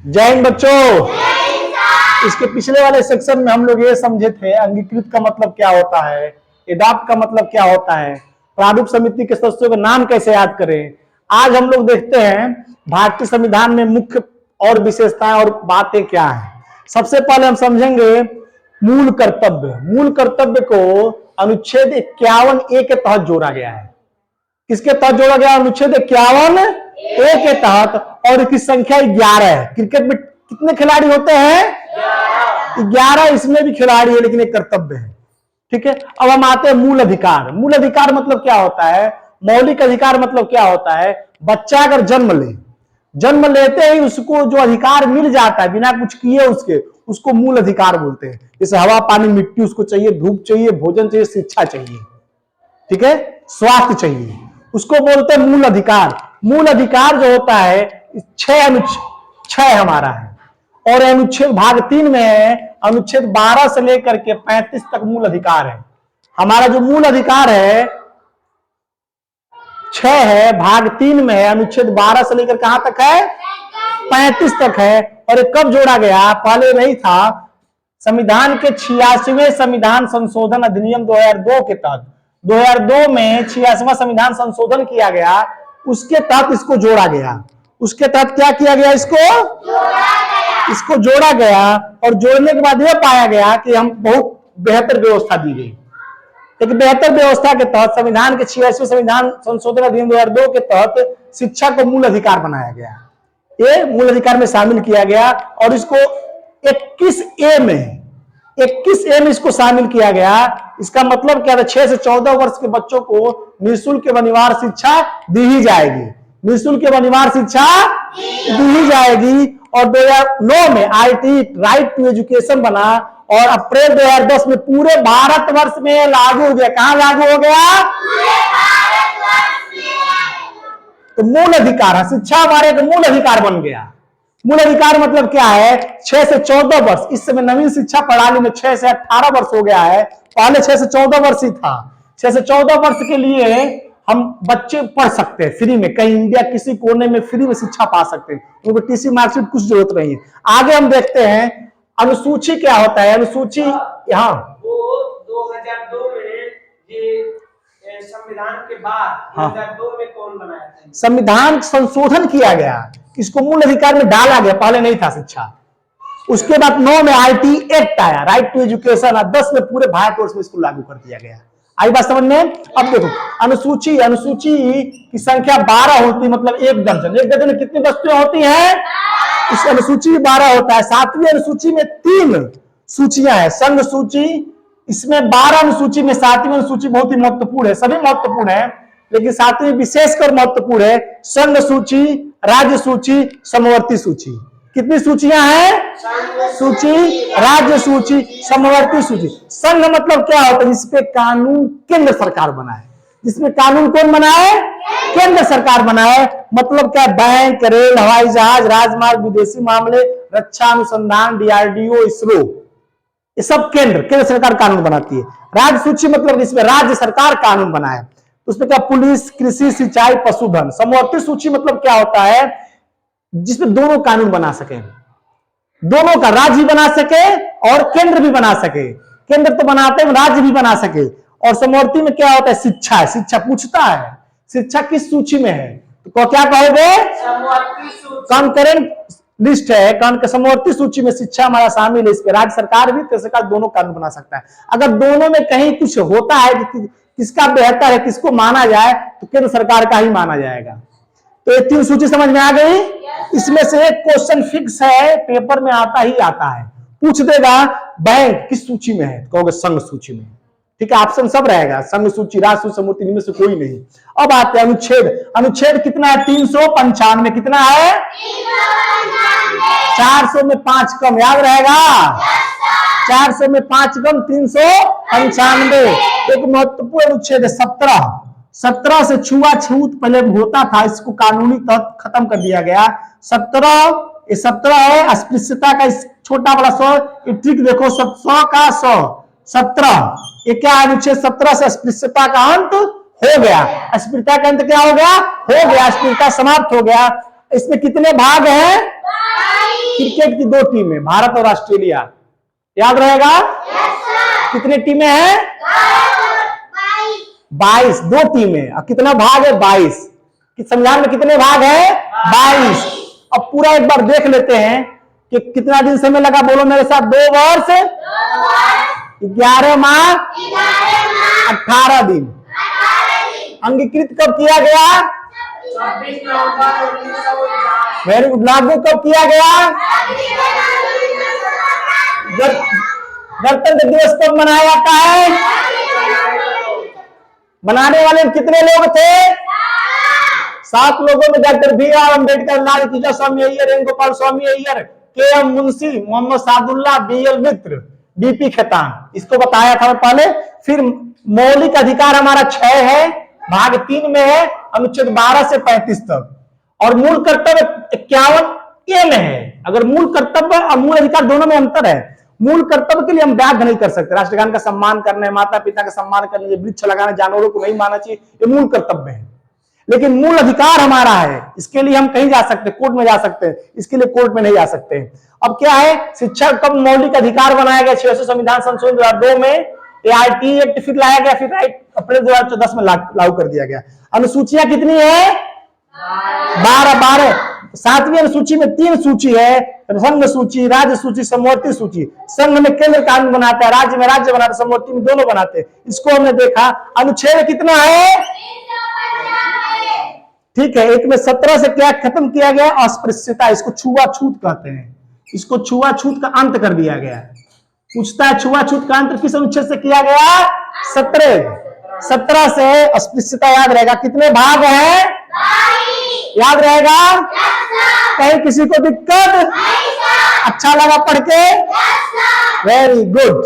जय हिंद बच्चों। इसके पिछले वाले सेक्शन में हम लोग ये समझे थे अंगीकृत का मतलब क्या होता है, एडॉप्ट का मतलब क्या होता है, प्रारूप समिति के सदस्यों का नाम कैसे याद करें। आज हम लोग देखते हैं भारतीय संविधान में मुख्य और विशेषताएं और बातें क्या है। सबसे पहले हम समझेंगे मूल कर्तव्य। मूल कर्तव्य को अनुच्छेद 51A के तहत जोड़ा गया है। किसके तहत जोड़ा गया? अनुच्छेद 51A के तहत, और इसकी संख्या 11 है। क्रिकेट में कितने खिलाड़ी होते हैं? 11। इसमें भी खिलाड़ी है लेकिन एक कर्तव्य है। ठीक है, अब हम आते हैं मूल अधिकार। मूल अधिकार मतलब क्या होता है? मौलिक अधिकार मतलब क्या होता है? बच्चा अगर जन्म लेते ही उसको जो अधिकार मिल जाता है बिना कुछ किए उसको मूल अधिकार बोलते हैं। जैसे हवा पानी मिट्टी उसको चाहिए, धूप चाहिए, भोजन चाहिए, शिक्षा चाहिए, ठीक है, स्वास्थ्य चाहिए, उसको बोलते हैं मूल अधिकार। मूल अधिकार जो होता है 6 हमारा है, और अनुच्छेद भाग 3 में है, अनुच्छेद 12 से लेकर के 35 तक मूल अधिकार है। हमारा जो मूल अधिकार है 6 है, भाग 3 में है, अनुच्छेद 12 से लेकर कहां तक है? 35 तक है। और ये कब जोड़ा गया? पहले नहीं था। संविधान के 86वें संविधान संशोधन अधिनियम 2002 के तहत 2002 में 86वां संविधान संशोधन किया गया, उसके तहत इसको जोड़ा गया। उसके तहत क्या किया गया? इसको जोड़ा गया। और जोड़ने के बाद यह पाया गया कि हम बहुत बेहतर व्यवस्था दी गई। एक बेहतर व्यवस्था के तहत संविधान के 86वें संविधान संशोधन अधिनियम 2002 के तहत शिक्षा को मूल अधिकार बनाया गया। ये मूल अधिकार में शामिल किया गया, और इसको 21A में इसको शामिल किया गया। इसका मतलब क्या था? 6 से 14 वर्ष के बच्चों को निःशुल्क अनिवार्य शिक्षा दी ही जाएगी। निःशुल्क अनिवार्य शिक्षा दी ही जाएगी। और 2009 में आईटी राइट टू एजुकेशन बना, और अप्रैल 2010 में पूरे भारतवर्ष में लागू हो गया। कहां लागू हो गया? तो मूल अधिकार है, शिक्षा हमारे एक मूल अधिकार बन गया। मूल अधिकार मतलब क्या है? 6 से 14 वर्ष। इस समय नवीन शिक्षा प्रणाली में 6 से 18 वर्ष हो गया है। पहले 6 से 14 वर्ष ही था। 6 से 14 वर्ष के लिए हम बच्चे पढ़ सकते हैं फ्री में, कहीं इंडिया किसी कोने में फ्री में शिक्षा पा सकते हैं। उनको टीसी मार्कशीट कुछ जरूरत नहीं है। आगे हम देखते हैं अनुसूची क्या होता है। अनुसूची यहाँ 2002 में ये संविधान के बाद 2002 में कौन बनाया था? संविधान संशोधन किया गया, इसको मूल अधिकार में डाला गया। पहले नहीं था शिक्षा। उसके बाद 9 में आईटी एक्ट आया, राइट टू एजुकेशन। 10 में पूरे भारतवर्ष में इसको लागू कर दिया गया। आई बात समझ में? अब देखो अनुसूची की संख्या 12 होती, मतलब एक दर्जन में कितनी वस्तुएं होती हैं? इस अनुसूची में 12 होता है। 7वीं अनुसूची में 3 सूचियां हैं। संघ सूची, इसमें 12 अनुसूची में 7वीं अनुसूची बहुत ही महत्वपूर्ण है। सभी महत्वपूर्ण है लेकिन 7वीं विशेषकर महत्वपूर्ण है। संघ सूची, राज्य सूची, समवर्ती सूची। कितनी सूचियां हैं? सूची, राज्य सूची, समवर्ती सूची। संघ मतलब क्या होता है? जिसपे कानून केंद्र सरकार बनाए। जिसमें कानून कौन बनाए? केंद्र सरकार बनाए। मतलब क्या? बैंक, रेल, हवाई जहाज, राजमार्ग, विदेशी मामले, रक्षा अनुसंधान, डीआरडीओ, इसरो, ये सब केंद्र सरकार कानून बनाती है। राज्य सूची मतलब जिसमें राज्य सरकार कानून बनाए। उसमें क्या? पुलिस, कृषि, सिंचाई, पशुधन। समवर्ती सूची मतलब क्या होता है? जिसमें दोनों कानून बना सके, दोनों का, राज्य भी बना सके और केंद्र भी बना सके। केंद्र तो बनाते हैं, राज्य भी बना सके। और समवर्ती में क्या होता है? शिक्षा है। शिक्षा पूछता है शिक्षा किस सूची में है, तो क्या कहोगे? कॉन्करेंट लिस्ट है। समवर्ती सूची में शिक्षा हमारा शामिल है। इस पे राज्य सरकार भी, केंद्र सरकार दोनों कानून बना सकता है। अगर दोनों में कहीं कुछ होता है कि किसका बेहतर है, किसको माना जाए, तो केंद्र सरकार का ही माना जाएगा। तो ये 3 सूची समझ में आ गई। इसमें से एक क्वेश्चन फिक्स है, पेपर में आता ही आता है। पूछ देगा बैंक किस सूची में है, कहोगे संघ सूची में। ठीक है, ऑप्शन सब रहेगा, संघ सूची, राज्य सूची, समवर्ती, इनमें से कोई नहीं। अब आते हैं अनुच्छेद। अनुच्छेद कितना है? 395। कितना है? 400 में 5 कम, याद रहेगा? 400 में 5 कम 395। एक महत्वपूर्ण अनुच्छेद है 17 से छुआछूत पहले होता था, इसको कानूनी तहत खत्म कर दिया गया। 17 है अस्पृश्यता का, छोटा बड़ा 100, ये ट्रिक देखो, 100 का 100, 17 ये क्या? अनुच्छेद 17 से अस्पृश्यता का अंत हो गया। अस्पृश्यता का अंत क्या हो गया? हो गया, अस्पृश्यता समाप्त हो गया। इसमें कितने भाग हैं? क्रिकेट की 2 टीमें, भारत और ऑस्ट्रेलिया, याद रहेगा? कितने टीमें हैं? 22, 2 टीमें। और कितना भाग है? 22। संविधान में कितने भाग है? 22। अब पूरा एक बार देख लेते हैं कि कितना दिन समय लगा, बोलो मेरे साथ। 2 वर्ष 11 माह 18 दिन। अंगीकृत कब किया गया? 26 नवंबर 1949। Very good. लागू कब किया गया? गणतंत्र दिवस कब मनाया जाता है? बनाने वाले कितने लोग थे? 7 लोगों में डॉक्टर भीमराव अंबेडकर, लाल कृष्ण स्वामी अय्यर, एन गोपाल स्वामी अय्यर, के एम मुंशी, मोहम्मद सादुल्लाह, बीएल मित्र, बीपी खेतान। इसको बताया था पहले। फिर मौलिक अधिकार हमारा 6 है, भाग 3 में है, अनुच्छेद 12 से 35 तक। और मूल कर्तव्य 51 में है। अगर मूल कर्तव्य और मूल अधिकार दोनों में अंतर है। मूल कर्तव्य के लिए हम व्याघ्र नहीं कर सकते, राष्ट्रगान का सम्मान करना है, माता पिता का सम्मान करना है, वृक्ष लगाना, जानवरों को नहीं मारना चाहिए, ये मूल कर्तव्य है। लेकिन मूल अधिकार हमारा है, इसके लिए हम कहीं जा सकते, कोर्ट में जा सकते हैं, इसके लिए कोर्ट में नहीं जा सकते। अब क्या है? शिक्षा कब मौलिक अधिकार बनाया गया? 600 संविधान संशोधन 2002 में। ART एक्ट फिर लाया गया, फिर अप्रैल 2014 में लागू कर दिया गया। अनुसूचियां कितनी है? 12। 7वीं अनुसूची में 3 सूची है, संघ सूची, राज्य सूची, समवर्ती सूची। संघ में केंद्र कानून बनाता है, राज्य में राज्य बनाता है, समवर्ती में दोनों बनाते हैं। इसको हमने देखा। अनुच्छेद कितना है? ठीक है। एक में 17 से क्या खत्म किया गया? अस्पृश्यता। इसको छुआछूत कहते हैं। इसको छुआछूत का अंत कर दिया गया। पूछता है छुआछूत का अंत किस अनुच्छेद से किया गया? 17 से अस्पृश्यता। याद रहेगा। कितने भाग हैं? याद रहेगा? कहीं किसी को दिक्कत? अच्छा लगा पढ़ के? Very good.